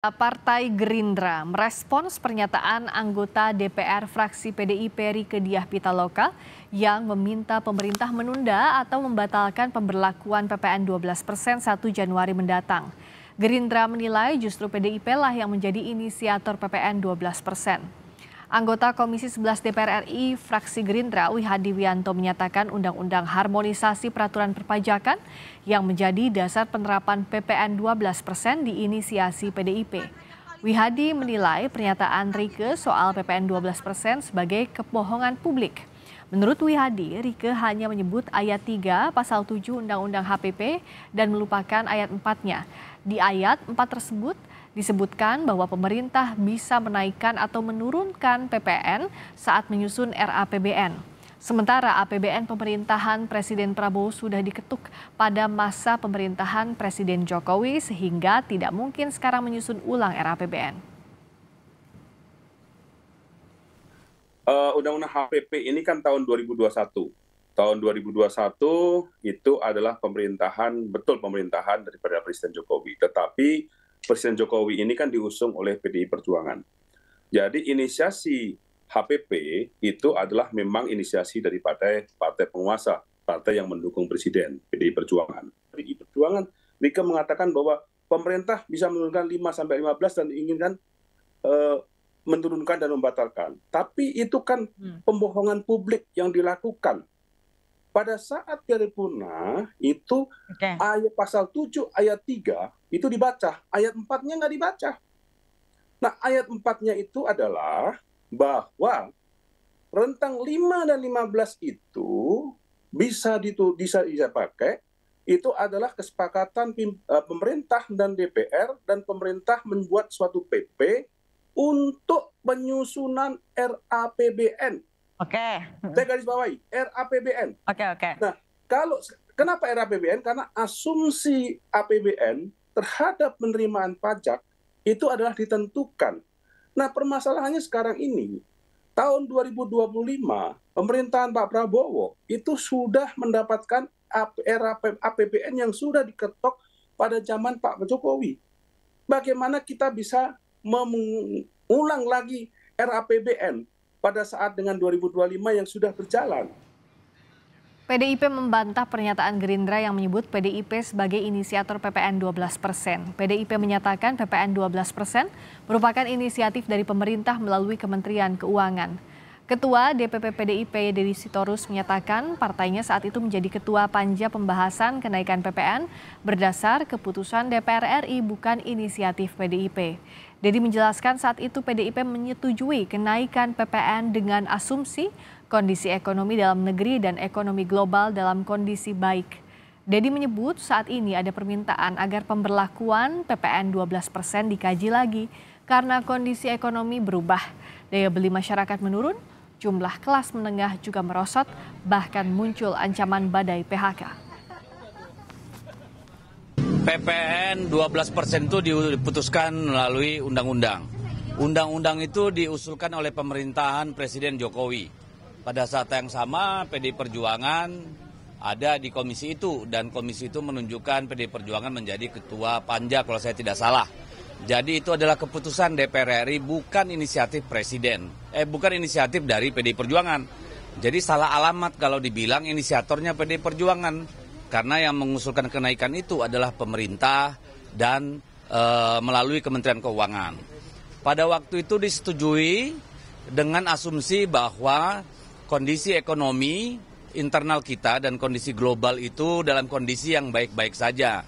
Partai Gerindra merespons pernyataan anggota DPR fraksi PDIP Rieke Diah Pitaloka yang meminta pemerintah menunda atau membatalkan pemberlakuan PPN 12% 1 Januari mendatang. Gerindra menilai justru PDIP lah yang menjadi inisiator PPN 12%. Anggota Komisi 11 DPR RI fraksi Gerindra Wihadi Wianto menyatakan Undang-Undang Harmonisasi Peraturan Perpajakan yang menjadi dasar penerapan PPN 12% diinisiasi PDIP. Wihadi menilai pernyataan Rieke soal PPN 12% sebagai kebohongan publik. Menurut Wihadi, Rieke hanya menyebut ayat 3 pasal 7 Undang-Undang HPP dan melupakan ayat 4-nya. Di ayat 4 tersebut disebutkan bahwa pemerintah bisa menaikkan atau menurunkan PPN saat menyusun RAPBN. Sementara APBN pemerintahan Presiden Prabowo sudah diketuk pada masa pemerintahan Presiden Jokowi sehingga tidak mungkin sekarang menyusun ulang RAPBN. Undang-Undang HPP ini kan tahun 2021. Tahun 2021 itu adalah pemerintahan daripada Presiden Jokowi. Tetapi Presiden Jokowi ini kan diusung oleh PDI Perjuangan. Jadi inisiasi HPP itu adalah memang inisiasi daripada partai penguasa, partai yang mendukung Presiden, PDI Perjuangan. PDI Perjuangan, Rieke mengatakan bahwa pemerintah bisa menurunkan 5-15 dan inginkan menurunkan dan membatalkan. Tapi itu kan pembohongan publik yang dilakukan. Pada saat paripurna itu ayat pasal 7 ayat 3 itu dibaca, ayat 4-nya nggak dibaca. Nah, ayat 4-nya itu adalah bahwa rentang 5 dan 15 itu bisa dipakai, itu adalah kesepakatan pemerintah dan DPR, dan pemerintah membuat suatu PP untuk penyusunan RAPBN. Saya garis bawahi, RAPBN. Nah, kenapa RAPBN? Karena asumsi APBN terhadap penerimaan pajak itu adalah ditentukan. Nah, permasalahannya sekarang ini, tahun 2025, pemerintahan Pak Prabowo itu sudah mendapatkan APBN yang sudah diketok pada zaman Pak Jokowi. Bagaimana kita bisa mengulang lagi RAPBN pada saat dengan 2025 yang sudah berjalan? PDIP membantah pernyataan Gerindra yang menyebut PDIP sebagai inisiator PPN 12%. PDIP menyatakan PPN 12% merupakan inisiatif dari pemerintah melalui Kementerian Keuangan. Ketua DPP PDIP Deddy Sitorus menyatakan partainya saat itu menjadi ketua panja pembahasan kenaikan PPN berdasar keputusan DPR RI bukan inisiatif PDIP. Deddy menjelaskan saat itu PDIP menyetujui kenaikan PPN dengan asumsi kondisi ekonomi dalam negeri dan ekonomi global dalam kondisi baik. Deddy menyebut saat ini ada permintaan agar pemberlakuan PPN 12% dikaji lagi karena kondisi ekonomi berubah. Daya beli masyarakat menurun, jumlah kelas menengah juga merosot, bahkan muncul ancaman badai PHK. PPN 12% itu diputuskan melalui undang-undang. Undang-undang itu diusulkan oleh pemerintahan Presiden Jokowi. Pada saat yang sama PDI Perjuangan ada di komisi itu, dan komisi itu menunjukkan PDI Perjuangan menjadi ketua panja kalau saya tidak salah. Jadi itu adalah keputusan DPR RI, bukan inisiatif Presiden. Bukan inisiatif dari PDI Perjuangan. Jadi salah alamat kalau dibilang inisiatornya PDI Perjuangan. Karena yang mengusulkan kenaikan itu adalah pemerintah dan melalui Kementerian Keuangan. Pada waktu itu disetujui dengan asumsi bahwa kondisi ekonomi internal kita dan kondisi global itu dalam kondisi yang baik-baik saja.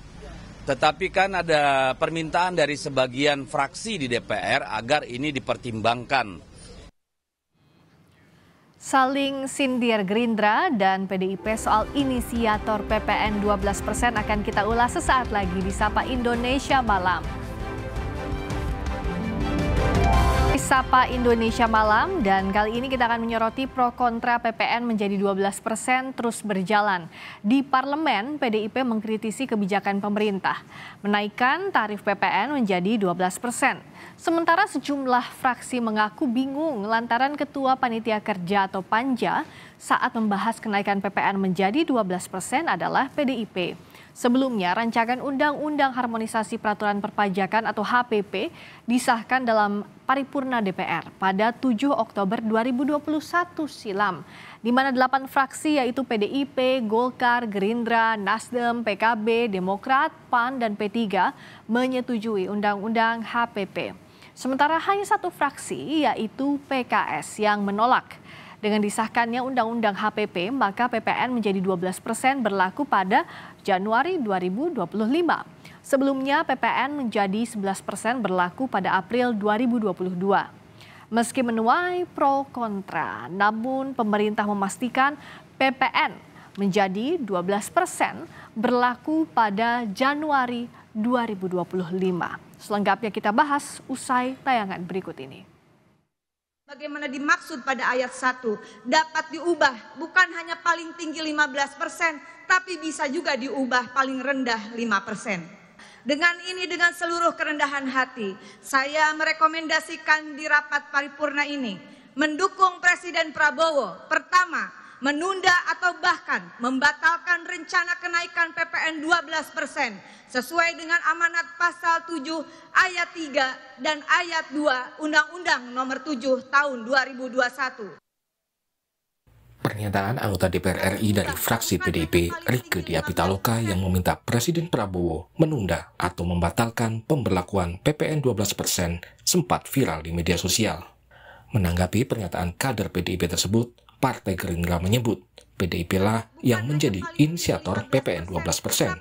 Tetapi kan ada permintaan dari sebagian fraksi di DPR agar ini dipertimbangkan. Saling sindir Gerindra dan PDIP soal inisiator PPN 12% akan kita ulas sesaat lagi di Sapa Indonesia Malam. Sapa Indonesia Malam, dan kali ini kita akan menyoroti pro kontra PPN menjadi 12% terus berjalan. Di parlemen, PDIP mengkritisi kebijakan pemerintah menaikkan tarif PPN menjadi 12%. Sementara sejumlah fraksi mengaku bingung lantaran Ketua Panitia Kerja atau Panja saat membahas kenaikan PPN menjadi 12% adalah PDIP. Sebelumnya, rancangan Undang-Undang Harmonisasi Peraturan Perpajakan atau HPP disahkan dalam paripurna DPR pada 7 Oktober 2021 silam, di mana 8 fraksi yaitu PDIP, Golkar, Gerindra, Nasdem, PKB, Demokrat, PAN, dan P3 menyetujui Undang-Undang HPP. Sementara hanya satu fraksi yaitu PKS yang menolak. Dengan disahkannya Undang-Undang HPP, maka PPN menjadi 12% berlaku pada Januari 2025. Sebelumnya PPN menjadi 11% berlaku pada April 2022. Meski menuai pro kontra, namun pemerintah memastikan PPN menjadi 12% berlaku pada Januari 2025. Selengkapnya kita bahas usai tayangan berikut ini. Bagaimana dimaksud pada ayat 1 dapat diubah bukan hanya paling tinggi 15%, tapi bisa juga diubah paling rendah 5%. Dengan ini, dengan seluruh kerendahan hati, saya merekomendasikan di rapat paripurna ini mendukung Presiden Prabowo. Pertama, menunda atau bahkan membatalkan rencana kenaikan PPN 12% sesuai dengan amanat pasal 7 ayat 3 dan ayat 2 Undang-Undang Nomor 7 Tahun 2021. Pernyataan anggota DPR RI dari fraksi PDIP, Rieke Diah Pitaloka, yang meminta Presiden Prabowo menunda atau membatalkan pemberlakuan PPN 12% sempat viral di media sosial. Menanggapi pernyataan kader PDIP tersebut, Partai Gerindra menyebut PDIP lah yang menjadi inisiator PPN 12%.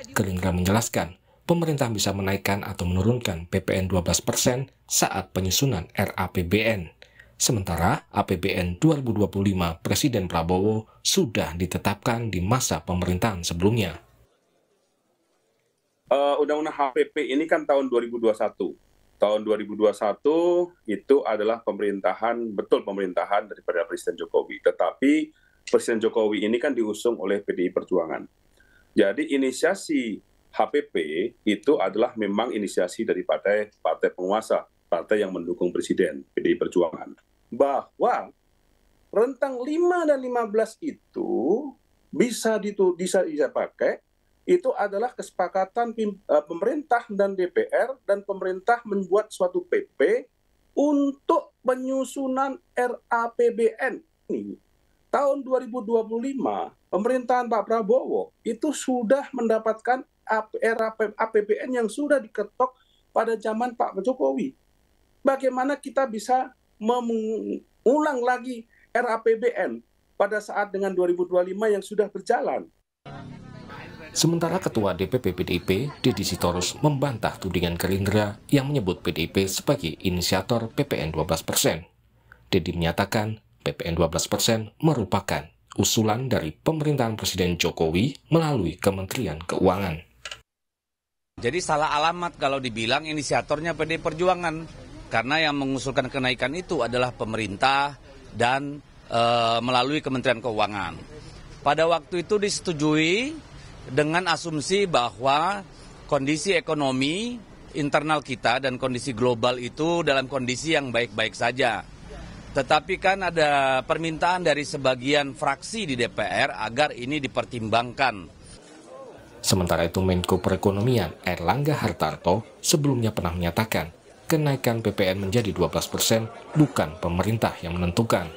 Gerindra menjelaskan, pemerintah bisa menaikkan atau menurunkan PPN 12% saat penyusunan RAPBN. Sementara APBN 2025 Presiden Prabowo sudah ditetapkan di masa pemerintahan sebelumnya. Undang-Undang HPP ini kan tahun 2021. Tahun 2021 itu adalah pemerintahan daripada Presiden Jokowi. Tetapi Presiden Jokowi ini kan diusung oleh PDI Perjuangan. Jadi inisiasi HPP itu adalah memang inisiasi daripada partai penguasa, partai yang mendukung Presiden, PDI Perjuangan. Bahwa rentang 5 dan 15 itu bisa dipakai, itu adalah kesepakatan pemerintah dan DPR, dan pemerintah membuat suatu PP untuk penyusunan RAPBN ini. Tahun 2025, pemerintahan Pak Prabowo itu sudah mendapatkan APBN yang sudah diketok pada zaman Pak Jokowi. Bagaimana kita bisa mengulang lagi RAPBN pada saat dengan 2025 yang sudah berjalan? Sementara Ketua DPP PDIP, Deddy Sitorus, membantah tudingan Gerindra yang menyebut PDIP sebagai inisiator PPN 12%. Deddy menyatakan PPN 12% merupakan usulan dari pemerintahan Presiden Jokowi melalui Kementerian Keuangan. Jadi salah alamat kalau dibilang inisiatornya PDI Perjuangan, karena yang mengusulkan kenaikan itu adalah pemerintah dan melalui Kementerian Keuangan. Pada waktu itu disetujui dengan asumsi bahwa kondisi ekonomi internal kita dan kondisi global itu dalam kondisi yang baik-baik saja. Tetapi kan ada permintaan dari sebagian fraksi di DPR agar ini dipertimbangkan. Sementara itu Menko Perekonomian Airlangga Hartarto sebelumnya pernah menyatakan kenaikan PPN menjadi 12% bukan pemerintah yang menentukan.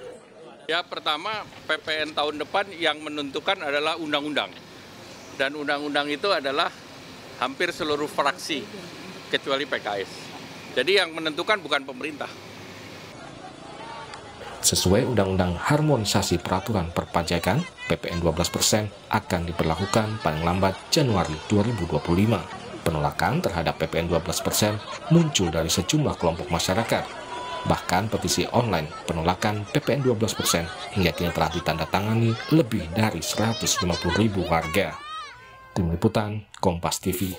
Ya, pertama PPN tahun depan yang menentukan adalah undang-undang. Dan undang-undang itu adalah hampir seluruh fraksi kecuali PKS. Jadi yang menentukan bukan pemerintah. Sesuai Undang-Undang Harmonisasi Peraturan Perpajakan, PPN 12% akan diberlakukan paling lambat Januari 2025. Penolakan terhadap PPN 12% muncul dari sejumlah kelompok masyarakat. Bahkan petisi online penolakan PPN 12% hingga kini telah ditandatangani lebih dari 150.000 warga. Tim Liputan, Kompas TV.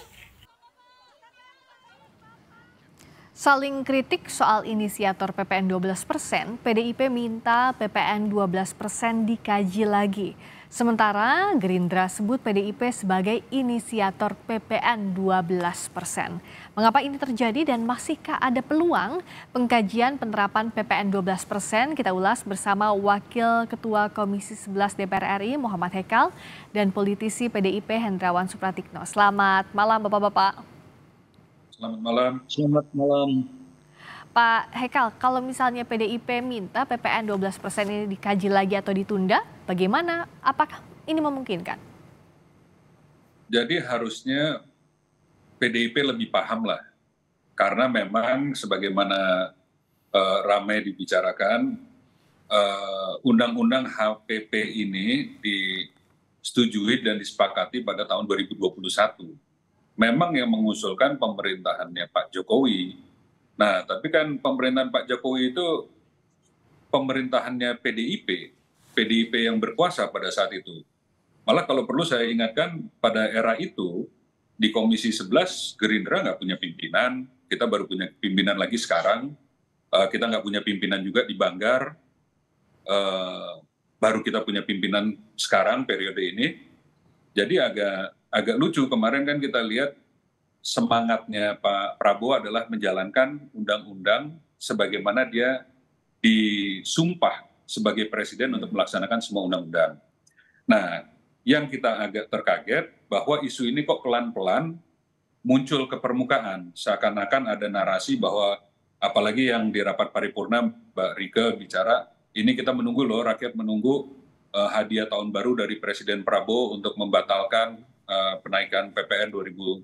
Saling kritik soal inisiator PPN 12%, PDIP minta PPN 12% dikaji lagi. Sementara Gerindra sebut PDIP sebagai inisiator PPN 12%. Mengapa ini terjadi dan masihkah ada peluang pengkajian penerapan PPN 12%? Kita ulas bersama Wakil Ketua Komisi 11 DPR RI Muhammad Hekal dan politisi PDIP Hendrawan Supratikno. Selamat malam Bapak-Bapak. Selamat malam. Selamat malam. Pak Hekal, kalau misalnya PDIP minta PPN 12% ini dikaji lagi atau ditunda, bagaimana? Apakah ini memungkinkan? Jadi harusnya PDIP lebih paham lah, karena memang sebagaimana ramai dibicarakan, Undang-Undang HPP ini disetujui dan disepakati pada tahun 2021. Memang yang mengusulkan pemerintahannya Pak Jokowi. Nah, tapi kan pemerintahan Pak Jokowi itu pemerintahannya PDIP yang berkuasa pada saat itu. Malah kalau perlu saya ingatkan, pada era itu di Komisi 11 Gerindra nggak punya pimpinan, kita baru punya pimpinan lagi sekarang, kita nggak punya pimpinan juga di Banggar, baru kita punya pimpinan sekarang periode ini. Jadi agak lucu, kemarin kan kita lihat semangatnya Pak Prabowo adalah menjalankan undang-undang sebagaimana dia disumpah sebagai presiden untuk melaksanakan semua undang-undang. Nah, yang kita agak terkaget bahwa isu ini kok pelan-pelan muncul ke permukaan, seakan-akan ada narasi bahwa, apalagi yang di rapat paripurna Mbak Rike bicara, ini kita menunggu loh, rakyat menunggu hadiah tahun baru dari Presiden Prabowo untuk membatalkan penaikan PPN 12%.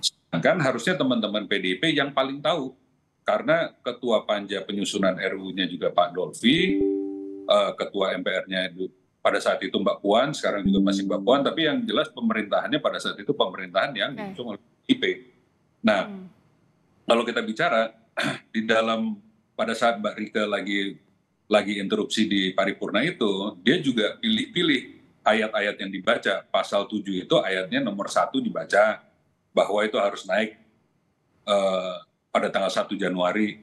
Sedangkan harusnya teman-teman PDIP yang paling tahu, karena Ketua Panja Penyusunan RUU-nya juga Pak Dolvi, Ketua MPR-nya pada saat itu Mbak Puan, sekarang juga masih Mbak Puan, tapi yang jelas pemerintahannya pada saat itu pemerintahan yang diusung oleh PDIP. Nah, kalau kita bicara di dalam pada saat Mbak Rike lagi interupsi di paripurna itu, dia juga pilih-pilih ayat-ayat yang dibaca. Pasal 7 itu ayatnya nomor 1 dibaca, bahwa itu harus naik pada tanggal 1 Januari.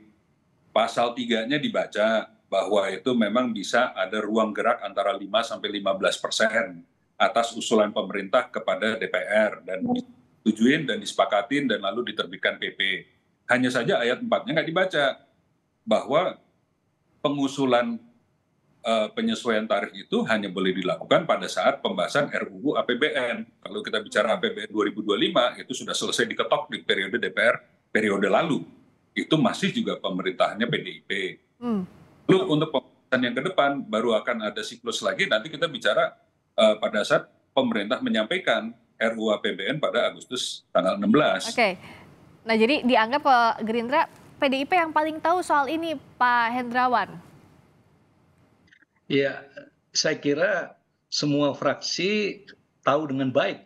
Pasal 3-nya dibaca, bahwa itu memang bisa ada ruang gerak antara 5-15% atas usulan pemerintah kepada DPR, dan disetujuin dan disepakatin dan lalu diterbitkan PP. Hanya saja ayat 4-nya nggak dibaca, bahwa pengusulan penyesuaian tarif itu hanya boleh dilakukan pada saat pembahasan RUU APBN. Kalau kita bicara APBN 2025, itu sudah selesai diketok di periode DPR periode lalu. Itu masih juga pemerintahannya PDIP. Lalu untuk pembahasan yang ke depan, baru akan ada siklus lagi, nanti kita bicara pada saat pemerintah menyampaikan RUU APBN pada Agustus tanggal 16. Oke, nah jadi dianggap ke Gerindra, PDIP yang paling tahu soal ini, Pak Hendrawan. Ya, saya kira semua fraksi tahu dengan baik.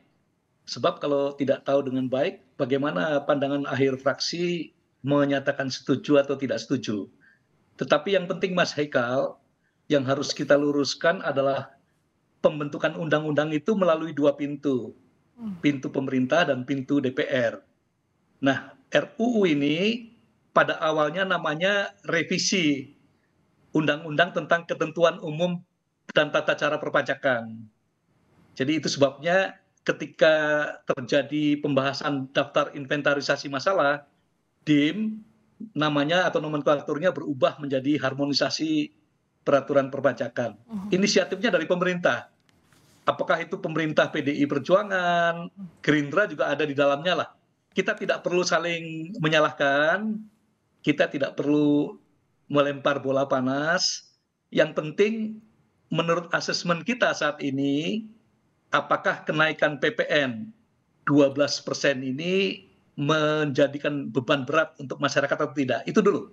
Sebab kalau tidak tahu dengan baik, bagaimana pandangan akhir fraksi menyatakan setuju atau tidak setuju. Tetapi yang penting Mas Hekal, yang harus kita luruskan adalah pembentukan undang-undang itu melalui dua pintu. Pintu pemerintah dan pintu DPR. Nah, RUU ini pada awalnya namanya revisi Undang-Undang tentang Ketentuan Umum dan Tata Cara Perpajakan. Jadi itu sebabnya ketika terjadi pembahasan daftar inventarisasi masalah, DIM namanya atau nomenklaturnya berubah menjadi harmonisasi peraturan perpajakan. Inisiatifnya dari pemerintah. Apakah itu pemerintah PDI Perjuangan, Gerindra juga ada di dalamnya lah. Kita tidak perlu saling menyalahkan, kita tidak perlu melempar bola panas. Yang penting menurut asesmen kita saat ini, apakah kenaikan PPN 12% ini menjadikan beban berat untuk masyarakat atau tidak? Itu dulu.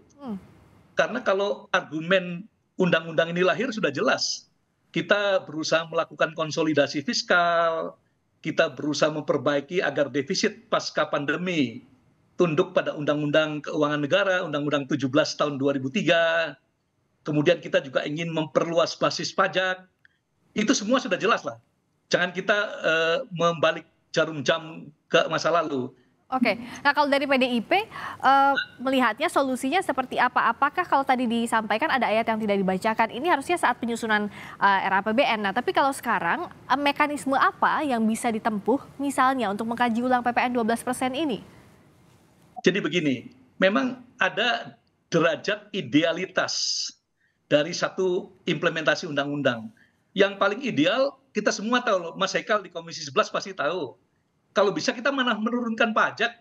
Karena kalau argumen undang-undang ini lahir sudah jelas. Kita berusaha melakukan konsolidasi fiskal, kita berusaha memperbaiki agar defisit pasca pandemi tunduk pada Undang-Undang Keuangan Negara, Undang-Undang 17 tahun 2003. Kemudian kita juga ingin memperluas basis pajak. Itu semua sudah jelas lah. Jangan kita membalik jarum jam ke masa lalu. Oke, nah kalau dari PDIP melihatnya solusinya seperti apa? Apakah kalau tadi disampaikan ada ayat yang tidak dibacakan, ini harusnya saat penyusunan RAPBN. Nah, tapi kalau sekarang mekanisme apa yang bisa ditempuh misalnya untuk mengkaji ulang PPN 12% ini? Jadi begini, memang ada derajat idealitas dari satu implementasi undang-undang. Yang paling ideal kita semua tahu, Mas Hekal di Komisi 11 pasti tahu. Kalau bisa kita mana menurunkan pajak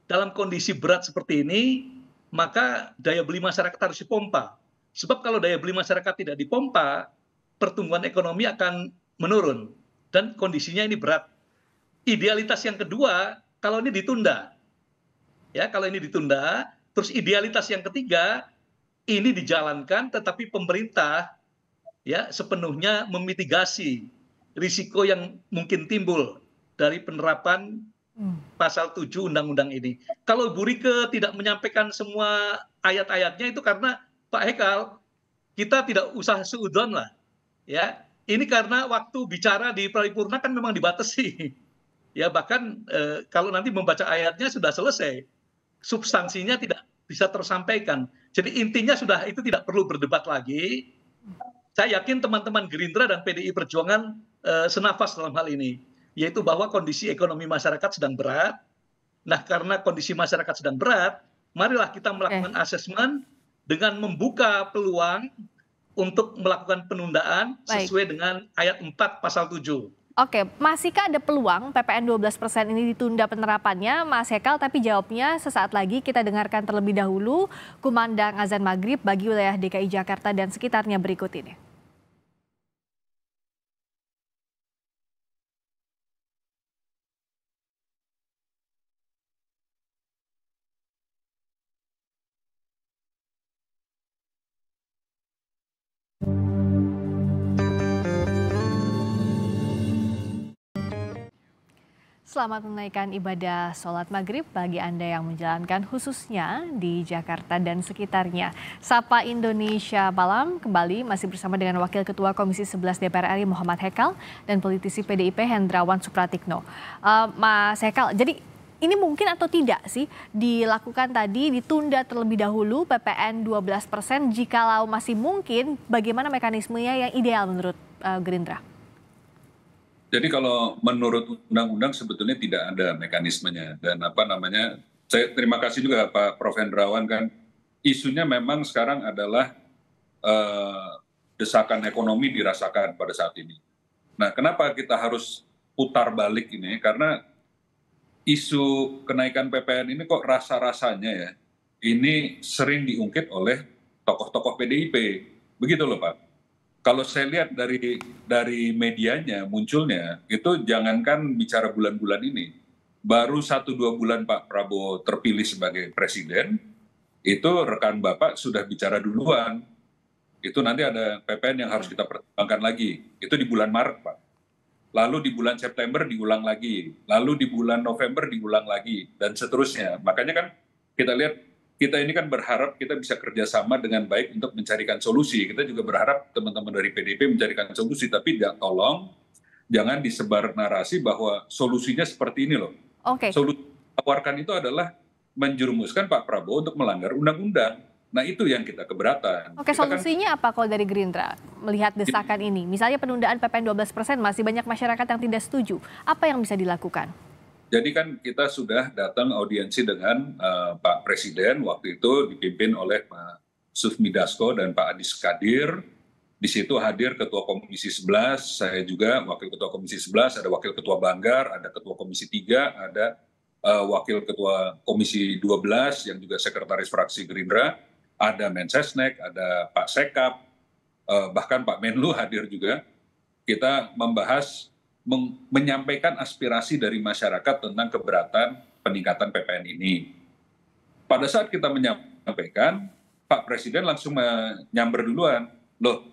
dalam kondisi berat seperti ini, maka daya beli masyarakat harus dipompa. Sebab kalau daya beli masyarakat tidak dipompa, pertumbuhan ekonomi akan menurun. Dan kondisinya ini berat. Idealitas yang kedua, kalau ini ditunda. Ya, kalau ini ditunda, terus idealitas yang ketiga, ini dijalankan tetapi pemerintah ya sepenuhnya memitigasi risiko yang mungkin timbul dari penerapan pasal 7 undang-undang ini. Kalau Bu Rike tidak menyampaikan semua ayat-ayatnya itu karena Pak Hekal, kita tidak usah seudon lah. Ya, ini karena waktu bicara di paripurna kan memang dibatasi. Ya, bahkan kalau nanti membaca ayatnya sudah selesai. Substansinya tidak bisa tersampaikan. Jadi intinya sudah itu tidak perlu berdebat lagi. Saya yakin teman-teman Gerindra dan PDI Perjuangan senafas dalam hal ini. Yaitu bahwa kondisi ekonomi masyarakat sedang berat. Nah, karena kondisi masyarakat sedang berat, marilah kita melakukan asesmen dengan membuka peluang untuk melakukan penundaan sesuai dengan ayat 4 pasal 7. Oke, masihkah ada peluang PPN 12% ini ditunda penerapannya, Mas Hekal? Tapi jawabnya sesaat lagi. Kita dengarkan terlebih dahulu kumandang azan maghrib bagi wilayah DKI Jakarta dan sekitarnya berikut ini. Selamat menunaikan ibadah sholat maghrib bagi Anda yang menjalankan khususnya di Jakarta dan sekitarnya. Sapa Indonesia Malam kembali masih bersama dengan Wakil Ketua Komisi 11 DPR RI Muhammad Hekal dan politisi PDIP Hendrawan Supratikno. Mas Hekal, jadi ini mungkin atau tidak sih dilakukan tadi ditunda terlebih dahulu PPN 12% jikalau masih mungkin, bagaimana mekanismenya yang ideal menurut Gerindra? Jadi kalau menurut undang-undang sebetulnya tidak ada mekanismenya dan saya terima kasih juga Pak Prof Hendrawan kan isunya memang sekarang adalah desakan ekonomi dirasakan pada saat ini. Nah, kenapa kita harus putar balik ini? Karena isu kenaikan PPN ini kok rasa-rasanya ya ini sering diungkit oleh tokoh-tokoh PDIP, begitu loh Pak. Kalau saya lihat dari medianya munculnya, itu jangankan bicara bulan-bulan ini, baru 1-2 bulan Pak Prabowo terpilih sebagai presiden, itu rekan Bapak sudah bicara duluan. Itu nanti ada PPN yang harus kita pertimbangkan lagi. Itu di bulan Maret Pak. Lalu di bulan September diulang lagi. Lalu di bulan November diulang lagi. Dan seterusnya. Makanya kan kita lihat, kita ini kan berharap kita bisa kerjasama dengan baik untuk mencarikan solusi. Kita juga berharap teman-teman dari PDIP mencarikan solusi, tapi tolong jangan disebar narasi bahwa solusinya seperti ini loh. Solusi yang ditawarkan itu adalah menjerumuskan Pak Prabowo untuk melanggar undang-undang. Nah itu yang kita keberatan. Solusinya apa kalau dari Gerindra melihat desakan ini? Misalnya penundaan PPN 12% masih banyak masyarakat yang tidak setuju. Apa yang bisa dilakukan? Jadi kan kita sudah datang audiensi dengan Pak Presiden, waktu itu dipimpin oleh Pak Sufmi Dasko dan Pak Adis Kadir. Di situ hadir Ketua Komisi 11, saya juga Wakil Ketua Komisi 11, ada Wakil Ketua Banggar, ada Ketua Komisi 3, ada Wakil Ketua Komisi 12 yang juga Sekretaris Fraksi Gerindra, ada Mensesnek, ada Pak Sekap, bahkan Pak Menlu hadir juga. Kita membahas menyampaikan aspirasi dari masyarakat tentang keberatan peningkatan PPN ini. Pada saat kita menyampaikan, Pak Presiden langsung menyamber duluan. Loh,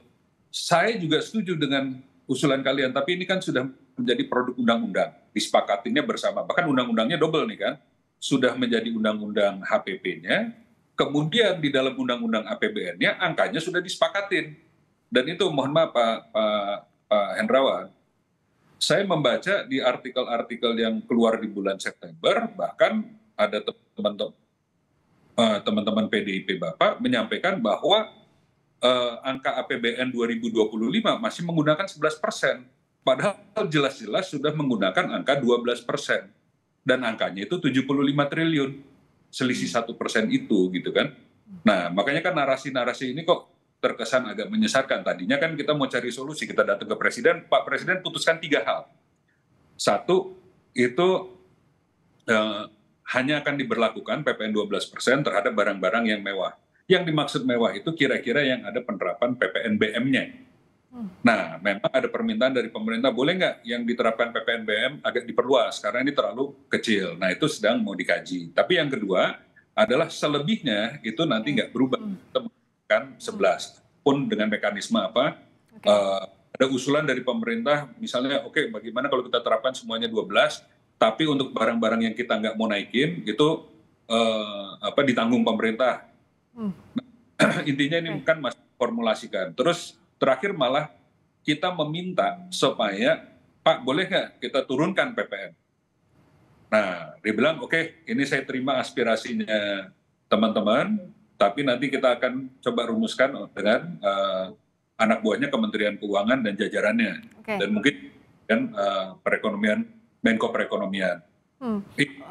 saya juga setuju dengan usulan kalian, tapi ini kan sudah menjadi produk undang-undang. Disepakatinya bersama, bahkan undang-undangnya double nih kan. Sudah menjadi undang-undang HPP-nya, kemudian di dalam undang-undang APBN-nya angkanya sudah disepakatin. Dan itu mohon maaf Pak Hendrawan, saya membaca di artikel-artikel yang keluar di bulan September, bahkan ada teman-teman PDIP Bapak menyampaikan bahwa angka APBN 2025 masih menggunakan 11%, padahal jelas-jelas sudah menggunakan angka 12%, dan angkanya itu 75 triliun, selisih 1% itu, gitu kan. Nah, makanya kan narasi-narasi ini kok terkesan agak menyesatkan. Tadinya kan kita mau cari solusi, kita datang ke Presiden, Pak Presiden putuskan 3 hal. Satu, itu hanya akan diberlakukan PPN 12% terhadap barang-barang yang mewah. Yang dimaksud mewah itu kira-kira yang ada penerapan PPNBM-nya. Nah, memang ada permintaan dari pemerintah, boleh nggak yang diterapkan PPNBM agak diperluas, karena ini terlalu kecil. Nah, itu sedang mau dikaji. Tapi yang kedua adalah selebihnya itu nanti nggak berubah. Kan 11 pun dengan mekanisme apa, ada usulan dari pemerintah misalnya, oke, bagaimana kalau kita terapkan semuanya 12, tapi untuk barang-barang yang kita nggak mau naikin itu ditanggung pemerintah. Intinya ini kan masih formulasikan. Terus terakhir malah kita meminta supaya, Pak, boleh nggak kita turunkan PPN? Nah, dia bilang, oke, ini saya terima aspirasinya teman-teman, tapi nanti kita akan coba rumuskan dengan anak buahnya Kementerian Keuangan dan jajarannya, dan mungkin kan perekonomian, Menko Perekonomian.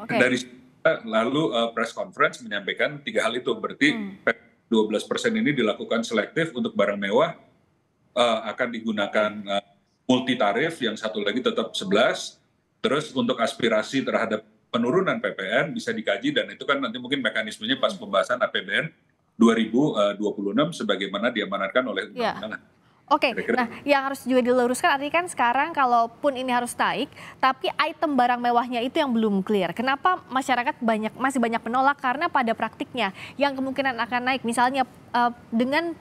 Dari lalu press conference menyampaikan 3 hal itu, berarti 12% ini dilakukan selektif untuk barang mewah, akan digunakan multi tarif, yang satu lagi tetap 11, terus untuk aspirasi terhadap penurunan PPN bisa dikaji, dan itu kan nanti mungkin mekanismenya pas pembahasan APBN 2026 sebagaimana diamanatkan oleh undang-undang. Oke, nah yang harus juga diluruskan artinya kan sekarang kalaupun ini harus naik, tapi item barang mewahnya itu yang belum clear. Kenapa masyarakat masih banyak menolak? Karena pada praktiknya yang kemungkinan akan naik, misalnya dengan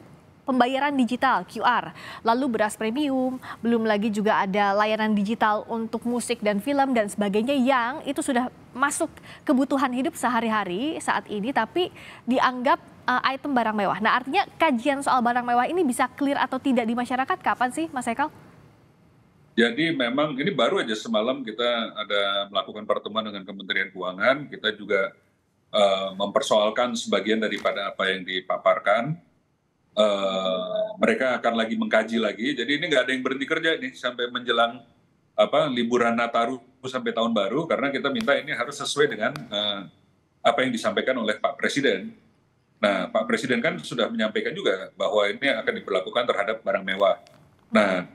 pembayaran digital QR, lalu beras premium, belum lagi juga ada layanan digital untuk musik dan film dan sebagainya yang itu sudah masuk kebutuhan hidup sehari-hari saat ini, tapi dianggap item barang mewah. Nah, artinya kajian soal barang mewah ini bisa clear atau tidak di masyarakat kapan sih, Mas Ekal? Jadi memang ini baru aja semalam kita ada melakukan pertemuan dengan Kementerian Keuangan, kita juga mempersoalkan sebagian daripada apa yang dipaparkan. Mereka akan lagi mengkaji lagi, jadi ini nggak ada yang berhenti kerja nih sampai menjelang liburan Nataru sampai tahun baru, karena kita minta ini harus sesuai dengan apa yang disampaikan oleh Pak Presiden. Nah, Pak Presiden kan sudah menyampaikan juga bahwa ini akan diberlakukan terhadap barang mewah. Nah,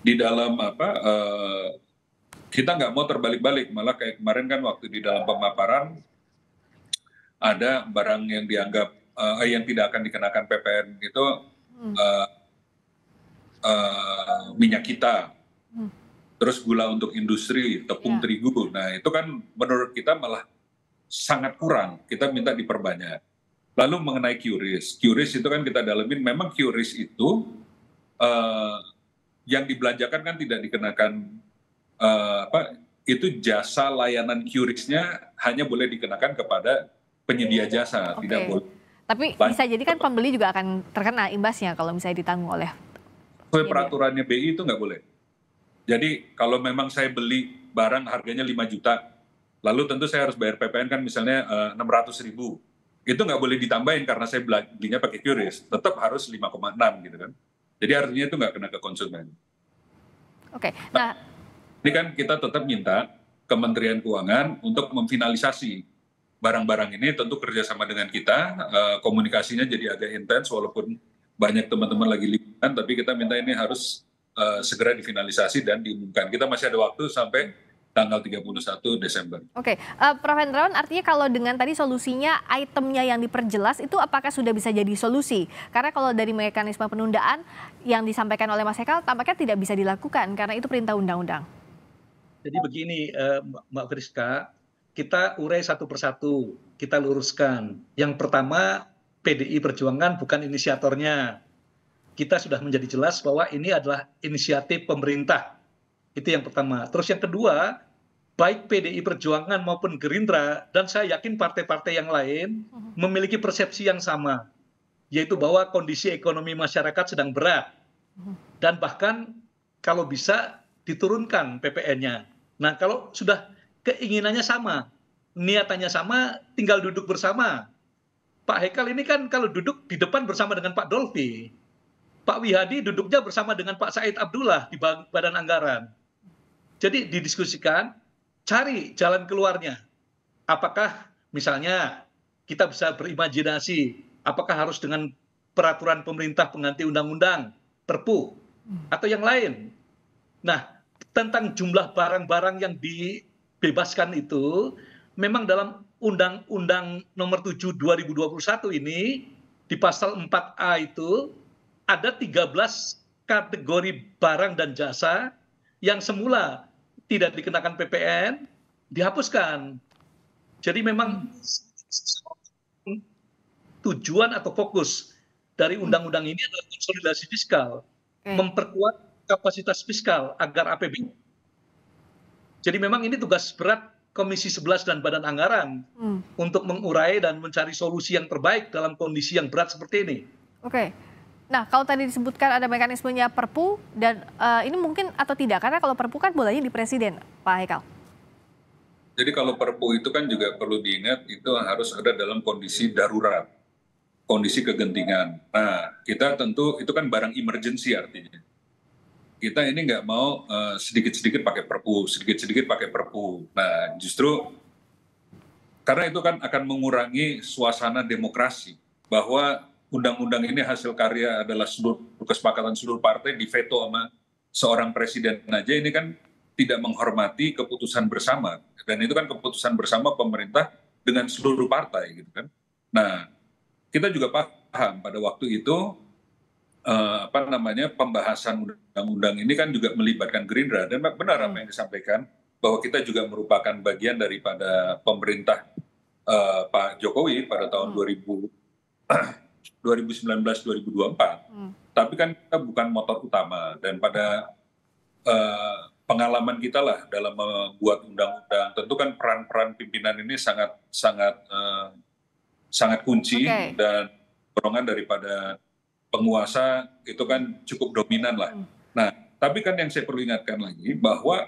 di dalam kita nggak mau terbalik-balik, malah kayak kemarin kan waktu di dalam pemaparan ada barang yang dianggap yang tidak akan dikenakan PPN itu minyak kita, terus gula untuk industri, tepung terigu. Nah, itu kan menurut kita malah sangat kurang, kita minta diperbanyak. Lalu mengenai QRIS itu kan kita dalamin, memang QRIS itu yang dibelanjakan kan tidak dikenakan itu jasa layanan QRIS-nya hanya boleh dikenakan kepada penyedia jasa, tidak boleh. Tapi bisa jadi kan pembeli juga akan terkena imbasnya kalau misalnya ditanggung oleh peraturannya BI itu nggak boleh. Jadi kalau memang saya beli barang harganya 5 juta, lalu tentu saya harus bayar PPN kan misalnya 600.000, itu nggak boleh ditambahin karena saya belinya pakai QRIS, tetap harus 5,6 gitu kan. Jadi artinya itu nggak kena ke konsumen. Oke. Nah, ini kan kita tetap minta Kementerian Keuangan untuk memfinalisasi barang-barang ini, tentu kerjasama dengan kita, komunikasinya jadi agak intens walaupun banyak teman-teman lagi liburan, tapi kita minta ini harus segera difinalisasi dan diumumkan. Kita masih ada waktu sampai tanggal 31 Desember. Oke, Prof. Hendrawan, artinya kalau dengan tadi solusinya itemnya yang diperjelas itu apakah sudah bisa jadi solusi? Karena kalau dari mekanisme penundaan yang disampaikan oleh Mas Ekal tampaknya tidak bisa dilakukan karena itu perintah undang-undang. Jadi begini Mbak Friska, kita urai satu persatu, kita luruskan. Yang pertama, PDI Perjuangan bukan inisiatornya. Kita sudah menjadi jelas bahwa ini adalah inisiatif pemerintah. Itu yang pertama. Terus yang kedua, baik PDI Perjuangan maupun Gerindra, dan saya yakin partai-partai yang lain memiliki persepsi yang sama, yaitu bahwa kondisi ekonomi masyarakat sedang berat. Dan bahkan kalau bisa diturunkan PPN-nya. Nah, kalau sudah keinginannya sama, niatannya sama, tinggal duduk bersama. Pak Haikal ini kan kalau duduk di depan bersama dengan Pak Dolfi, Pak Wihadi duduknya bersama dengan Pak Said Abdullah di Badan Anggaran. Jadi didiskusikan, cari jalan keluarnya. Apakah misalnya kita bisa berimajinasi, apakah harus dengan peraturan pemerintah pengganti undang-undang, Perpu, atau yang lain. Nah, tentang jumlah barang-barang yang dibebaskan itu, memang dalam Undang-Undang Nomor 7 2021 ini, di pasal 4A itu, ada 13 kategori barang dan jasa yang semula tidak dikenakan PPN, dihapuskan. Jadi memang tujuan atau fokus dari undang-undang ini adalah konsolidasi fiskal, memperkuat kapasitas fiskal agar APBN. Jadi memang ini tugas berat Komisi 11 dan Badan Anggaran untuk mengurai dan mencari solusi yang terbaik dalam kondisi yang berat seperti ini. Oke. Nah, kalau tadi disebutkan ada mekanismenya Perpu, dan ini mungkin atau tidak, karena kalau Perpu kan bolanya di Presiden, Pak Haikal. Jadi kalau Perpu itu kan juga perlu diingat, itu harus ada dalam kondisi darurat, kondisi kegentingan. Nah, kita tentu itu kan barang emergency artinya. Kita ini nggak mau sedikit-sedikit pakai Perpu, sedikit-sedikit pakai Perpu. Nah, justru karena itu kan akan mengurangi suasana demokrasi, bahwa undang-undang ini hasil karya adalah seluruh kesepakatan seluruh partai, diveto sama seorang presiden aja, ini kan tidak menghormati keputusan bersama. Dan itu kan keputusan bersama pemerintah dengan seluruh partai gitu kan. Nah, kita juga paham pada waktu itu pembahasan undang-undang ini kan juga melibatkan Gerindra, dan benar apa yang disampaikan bahwa kita juga merupakan bagian daripada pemerintah Pak Jokowi pada tahun 2019-2024. Tapi kan kita bukan motor utama, dan pada pengalaman kita lah dalam membuat undang-undang, tentu kan peran-peran pimpinan ini sangat kunci, dan dorongan daripada penguasa itu kan cukup dominan lah. Nah, tapi kan yang saya perlu ingatkan lagi bahwa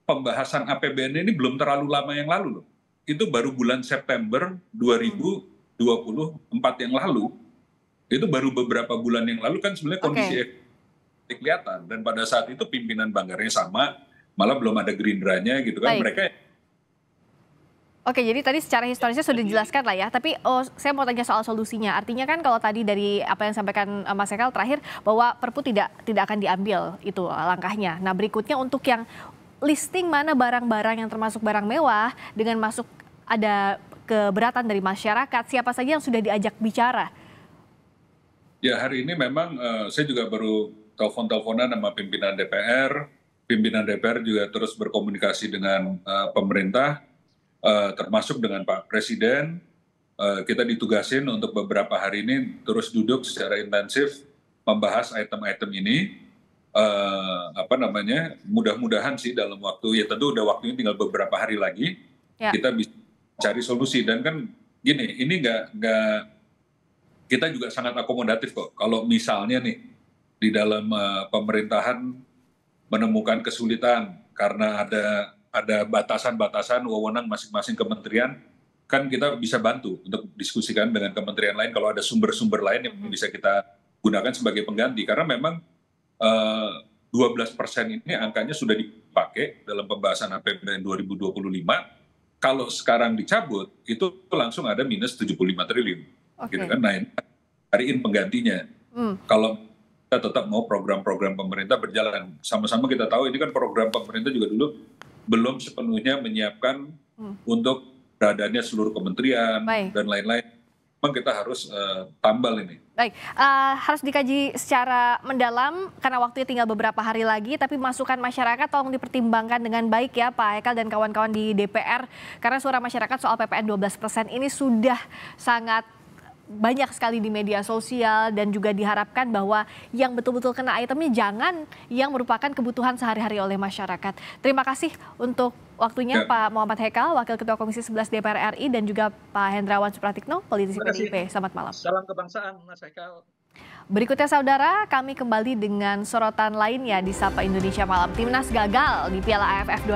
pembahasan APBN ini belum terlalu lama yang lalu loh. Itu baru bulan September 2024 yang lalu. Itu baru beberapa bulan yang lalu kan sebenarnya kondisi kelihatan, dan pada saat itu pimpinan banggarnya sama, malah belum ada Gerindranya gitu kan. Mereka Oke, jadi tadi secara historisnya sudah dijelaskan lah ya, tapi saya mau tanya soal solusinya. Artinya kan kalau tadi dari apa yang sampaikan Mas Haikal terakhir, bahwa Perpu tidak akan diambil, itu langkahnya. Nah, berikutnya untuk yang listing mana barang-barang yang termasuk barang mewah dengan masuk ada keberatan dari masyarakat, siapa saja yang sudah diajak bicara? Ya, hari ini memang saya juga baru telepon-teleponan sama pimpinan DPR. Pimpinan DPR juga terus berkomunikasi dengan pemerintah, termasuk dengan Pak Presiden. Kita ditugasin untuk beberapa hari ini terus duduk secara intensif membahas item-item ini. Mudah-mudahan sih dalam waktu, ya tentu udah waktunya tinggal beberapa hari lagi, kita bisa cari solusi. Dan kan gini, ini kita juga sangat akomodatif kok. Kalau misalnya nih di dalam pemerintahan menemukan kesulitan karena ada batasan-batasan wewenang masing-masing kementerian, kan kita bisa bantu untuk diskusikan dengan kementerian lain kalau ada sumber-sumber lain yang bisa kita gunakan sebagai pengganti. Karena memang 12% ini angkanya sudah dipakai dalam pembahasan APBN 2025. Kalau sekarang dicabut, itu langsung ada minus 75 triliun. Gitu kan? Nah, ini cariin penggantinya. Kalau kita tetap mau program-program pemerintah berjalan, sama-sama kita tahu ini kan program pemerintah juga dulu belum sepenuhnya menyiapkan untuk beradanya seluruh kementerian dan lain-lain. Memang kita harus tambal ini. Baik, harus dikaji secara mendalam karena waktunya tinggal beberapa hari lagi, tapi masukan masyarakat tolong dipertimbangkan dengan baik ya Pak Haikal dan kawan-kawan di DPR, karena suara masyarakat soal PPN 12% ini sudah sangat banyak sekali di media sosial, dan juga diharapkan bahwa yang betul-betul kena itemnya jangan yang merupakan kebutuhan sehari-hari oleh masyarakat. Terima kasih untuk waktunya Pak Muhammad Haikal, Wakil Ketua Komisi 11 DPR RI, dan juga Pak Hendrawan Supratikno, politisi PDIP. Selamat malam. Salam kebangsaan, Mas Haikal. Berikutnya saudara, kami kembali dengan sorotan lainnya di Sapa Indonesia Malam. Timnas gagal di Piala AFF